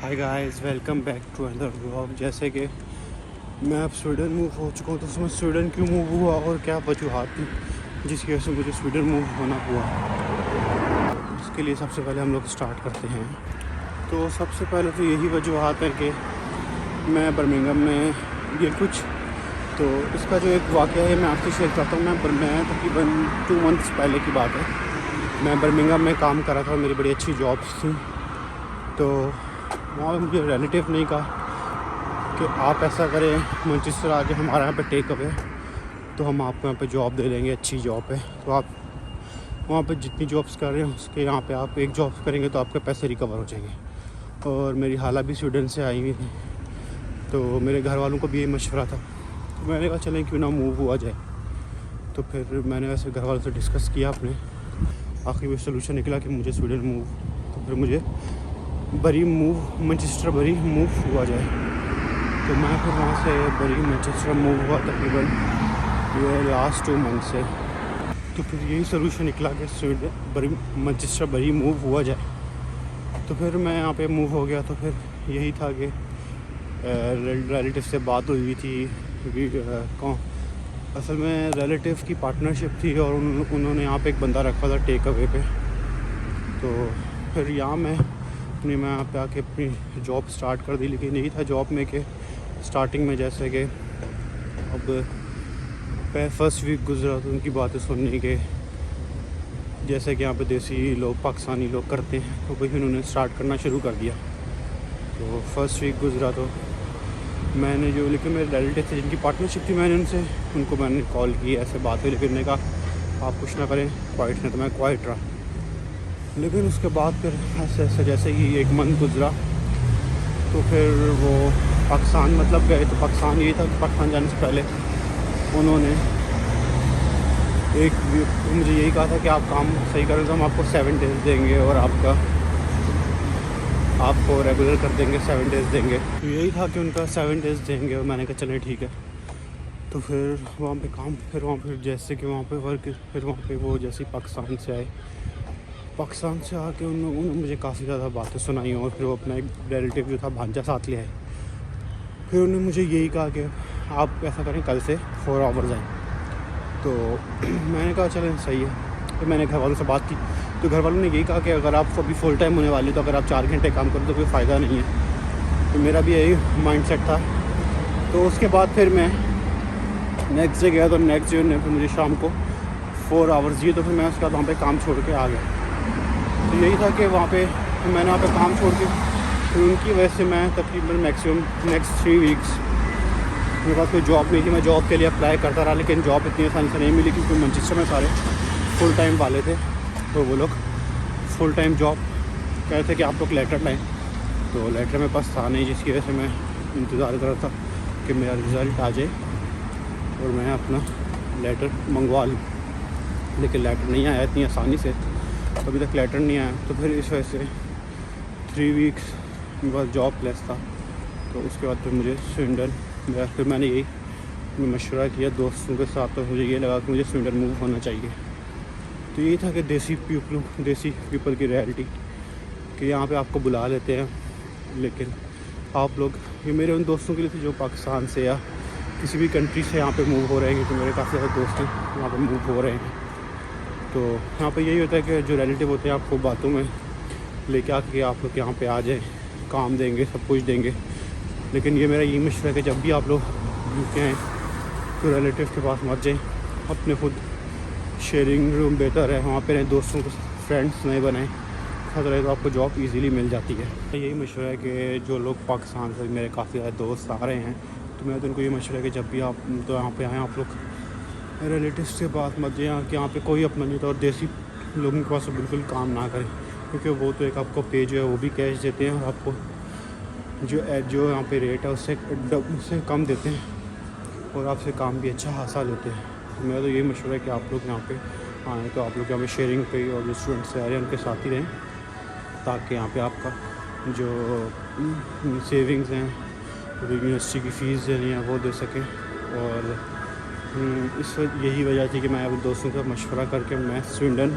Hi guys, welcome back to another vlog. जैसे कि मैं अब स्वीडन मूव हो चुका हूँ, तो उसमें स्वीडन क्यों मूव हुआ और क्या वजूहत थी जिसकी वजह से मुझे स्वीडन मूव होना हुआ। इसके लिए सबसे पहले हम लोग स्टार्ट करते हैं। तो सबसे पहले तो यही वजूहत है कि मैं बर्मिंघम में ये कुछ, तो इसका जो एक वाक़या है मैं आपसे शेयर करता हूँ। मैं तकरीबन 2 मंथ्स पहले की बात है, मैं बर्मिंघम में काम कर रहा था, मेरी बड़ी अच्छी जॉब्स थी। तो वहाँ पे मुझे रिलेटिव नहीं कहा कि आप ऐसा करें, मैनचेस्टर आके हमारे यहाँ पे टेक अवे, तो हम आपको यहाँ पे जॉब दे देंगे, अच्छी जॉब है। तो आप वहाँ पे जितनी जॉब्स कर रहे हैं उसके यहाँ पे आप एक जॉब करेंगे तो आपके पैसे रिकवर हो जाएंगे। और मेरी हाला भी स्वीडन से आई हुई थी, तो मेरे घर वालों को भी ये मशवरा था। तो मैंने कहा चलें क्यों ना मूव हुआ जाए। तो फिर मैंने वैसे घर वालों से डिस्कस किया अपने, आखिर वो सोल्यूशन निकला कि मुझे स्वीडन मूव, तो फिर मुझे मैनचेस्टर बरी मूव हुआ जाए। तो मैं फिर वहाँ से बरी मैनचेस्टर मूव हुआ तकरीबन ये लास्ट 2 मंथ से। तो फिर यही सोल्यूशन निकला कि स्वीडन मैनचेस्टर बरी मूव हुआ जाए। तो फिर मैं यहाँ पे मूव हो गया। तो फिर यही था कि रिलेटिव से बात हुई थी कौन, असल में रिलेटिव की पार्टनरशिप थी और उन्होंने यहाँ पे एक बंदा रखा था टेक अवे पे। तो फिर यहाँ मैं यहाँ पे आके अपनी जॉब स्टार्ट कर दी। लेकिन यही था जॉब में कि स्टार्टिंग में जैसे कि अब फर्स्ट वीक गुजरा तो उनकी बातें सुनने के, जैसे कि यहाँ पे देसी लोग पाकिस्तानी लोग करते हैं, तो वही उन्होंने स्टार्ट करना शुरू कर दिया। तो फर्स्ट वीक गुजरा तो मैंने जो, लेकिन मेरे रिलेटिव थे जिनकी पार्टनरशिप थी, उनको मैंने कॉल की, ऐसे बात हुई, लेकिन उन्होंने कहा आप कुछ ना करें, क्वाइट नहीं। तो मैं क्वाइट रहा। लेकिन उसके बाद फिर ऐसे जैसे ही 1 मंथ गुजरा तो फिर वो पाकिस्तान गए। तो पाकिस्तान यही था कि पाकिस्तान जाने से पहले उन्होंने मुझे यही कहा था कि आप काम सही करें तो हम आपको 7 डेज़ देंगे और आपको रेगुलर कर देंगे, 7 डेज़ देंगे। तो यही था कि उनका 7 डेज़ देंगे और मैंने कहा चलें ठीक है। तो फिर वहाँ पे काम, फिर जैसे कि वहाँ पे वर्क, फिर वहाँ पे वो जैसे पाकिस्तान से आए, पाकिस्तान से आके उन्होंने मुझे काफ़ी ज़्यादा बातें सुनाई और फिर वो अपना एक रिलेटिव जो था भांजा साथ ले आए। फिर उन्होंने मुझे यही कहा कि आप ऐसा करें कल से 4 आवर्स आएँ। तो मैंने कहा चलें सही है। तो मैंने घर वालों से बात की, तो घर वालों ने यही कहा कि अगर आप अभी फुल टाइम होने वाले तो अगर आप 4 घंटे काम करें तो कोई फ़ायदा नहीं है। तो मेरा भी यही माइंडसेट था। तो उसके बाद फिर मैं नेक्स्ट डे गया, तो नेक्स्ट डे ने फिर मुझे शाम को 4 आवर्स दिए। तो फिर मैं उसके बाद वहाँ पर काम छोड़ के आ गया। तो यही था कि वहाँ पे मैंने वहाँ पे काम छोड़ के, फिर उनकी वजह से मैं तकरीबन मैक्सिमम नेक्स्ट 3 वीक्स मेरे पास कोई जॉब नहीं थी। मैं जॉब के लिए अप्लाई करता रहा, लेकिन जॉब इतनी आसानी से नहीं मिली क्योंकि मैनचेस्टर में सारे फुल टाइम वाले थे। तो वो लोग फुल टाइम जॉब कह रहे थे कि आप लोग लेटर लाएँ। तो लेटर मेरे पास था नहीं, जिसकी वजह से मैं इंतज़ार कर रहा था कि मेरा रिज़ल्ट आ जाए और मैं अपना लेटर मंगवा लूँ। लेकिन लेटर नहीं आया इतनी आसानी से, अभी तक लेटर नहीं आया। तो फिर इस वजह से 3 वीक्स मेरे पास जॉब लेस था। तो उसके बाद फिर मुझे स्वीडन, फिर मैंने यही मशवरा किया दोस्तों के साथ। तो मुझे ये लगा कि मुझे स्वीडन मूव होना चाहिए। तो यही था कि देसी पीपल की रियलिटी कि यहाँ पे आपको बुला लेते हैं, लेकिन आप लोग, ये मेरे उन दोस्तों के लिए थे जो पाकिस्तान से या किसी भी कंट्री से यहाँ पे मूव हो रहे हैं, क्योंकि मेरे काफ़ी ज़्यादा दोस्त हैं यहाँ पे मूव हो रहे हैं। तो यहाँ पे यही होता है कि जो रिलेटिव होते हैं आपको बातों में लेके आके आप लोग यहाँ पे आ जाएं, काम देंगे, सब कुछ देंगे। लेकिन ये मेरा यही मशवरा है कि जब भी आप लोग यूके आएँ तो रिलेटिव के पास मत जाएं, अपने खुद शेयरिंग रूम बेहतर है, वहाँ पे रहें, दोस्तों को फ्रेंड्स नए बनाएं, साथ रहे तो आपको जॉब इजीली मिल जाती है। यही मशवरा है कि जो लोग पाकिस्तान से, मेरे काफ़ी ज़्यादा दोस्त आ रहे हैं, तो मैं तो उनको ये मशवरा है कि जब भी आप तो यहाँ पे आएँ आप लोग रिलेटिव्स के पास मत जाएँ कि यहाँ पे कोई अपना नहीं होता, और देसी लोगों के पास बिल्कुल काम ना करें, क्योंकि वो तो एक आपको पे जो है वो भी कैश देते हैं और आपको जो यहाँ पे रेट है उससे कम देते हैं और आपसे काम भी अच्छा खासा लेते हैं। तो मेरा तो यही मशवरा है कि आप लोग यहाँ पे आएँ तो आप लोग यहाँ पे शेयरिंग पे, और जो स्टूडेंट्स से आ रहे हैं उनके साथ ही रहें, ताकि यहाँ पे आपका जो सेविंग्स हैं, यूनिवर्सिटी की फ़ीस देनी है वो दे सकें। और यही वजह थी कि मैं अपने दोस्तों का मशवरा करके मैं स्वीडन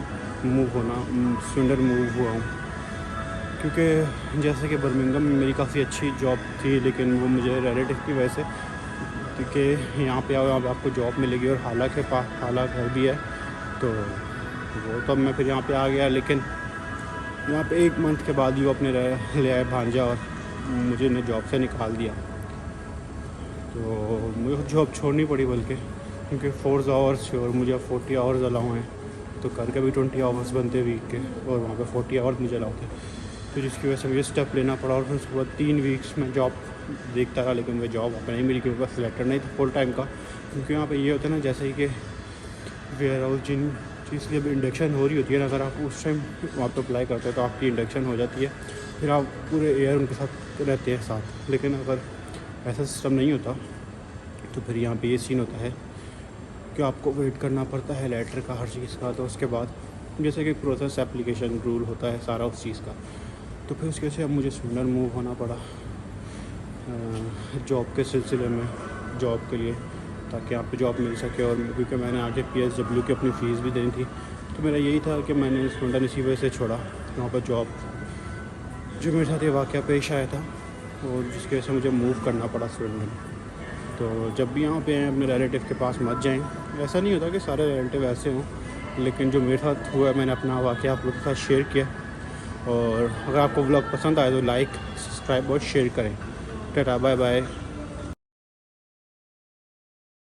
मूव हुआ हूँ। क्योंकि जैसे कि बर्मिंघम में मेरी काफ़ी अच्छी जॉब थी, लेकिन वो मुझे रिलेटिव की वजह से, क्योंकि यहाँ पे आओ, यहाँ पे आपको जॉब मिलेगी और हाला घर भी है, तो वो तब मैं फिर यहाँ पे आ गया। लेकिन यहाँ पे 1 मंथ के बाद ही वो अपने ले आए भांजा और मुझे ने जॉब से निकाल दिया। तो मुझे जॉब छोड़नी पड़ी, बल्कि क्योंकि 4 आवर्स थे और मुझे 40 आवर्स अलाउ हैं, तो घर के भी 20 आवर्स बनते वीक के और वहाँ पे 40 आवर्स मुझे अलाउ थे, तो जिसकी वजह से मुझे स्टेप लेना पड़ा। और फिर उसके बाद 3 वीक्स में जॉब देखता रहा, लेकिन वो जॉब नहीं मिली क्योंकि बस लेटर नहीं था फुल टाइम का। क्योंकि यहाँ पे ये होता है ना, जैसे कि वेयर हाउस जिन चीज़ की अब इंडक्शन हो रही होती है ना, अगर आप उस टाइम वहाँ पे अप्लाई करते हो तो आपकी इंडक्शन हो जाती है, फिर आप पूरे एयर उनके साथ रहते हैं साथ। लेकिन अगर ऐसा सिस्टम नहीं होता तो फिर यहाँ पे ये सीन होता है कि आपको वेट करना पड़ता है लेटर का, हर चीज़ का। तो उसके बाद जैसे कि प्रोसेस एप्लीकेशन रूल होता है सारा उस चीज़ का, तो फिर उसकी वजह से अब मुझे सुंदर मूव होना पड़ा जॉब के सिलसिले में, जॉब के लिए, ताकि यहाँ पे जॉब मिल सके। और क्योंकि मैंने आगे PSW की अपनी फ़ीस भी देनी थी, तो मेरा यही था कि मैंने सुंदर इसी वजह से छोड़ा। वहाँ पर जॉब जो मेरे साथ ये वाक़या पेश आया था और जिसकी वजह से मुझे मूव करना पड़ा स्विंडन। तो जब भी यहाँ पे आएँ अपने रिलेटिव के पास मत जाएं। ऐसा नहीं होता कि सारे रिलेटिव ऐसे हों, लेकिन जो मेरे साथ हुआ मैंने अपना वाक़या आप लोगों के साथ शेयर किया। और अगर आपको व्लॉग पसंद आए तो लाइक, सब्सक्राइब और शेयर करें। Tata, bye bye.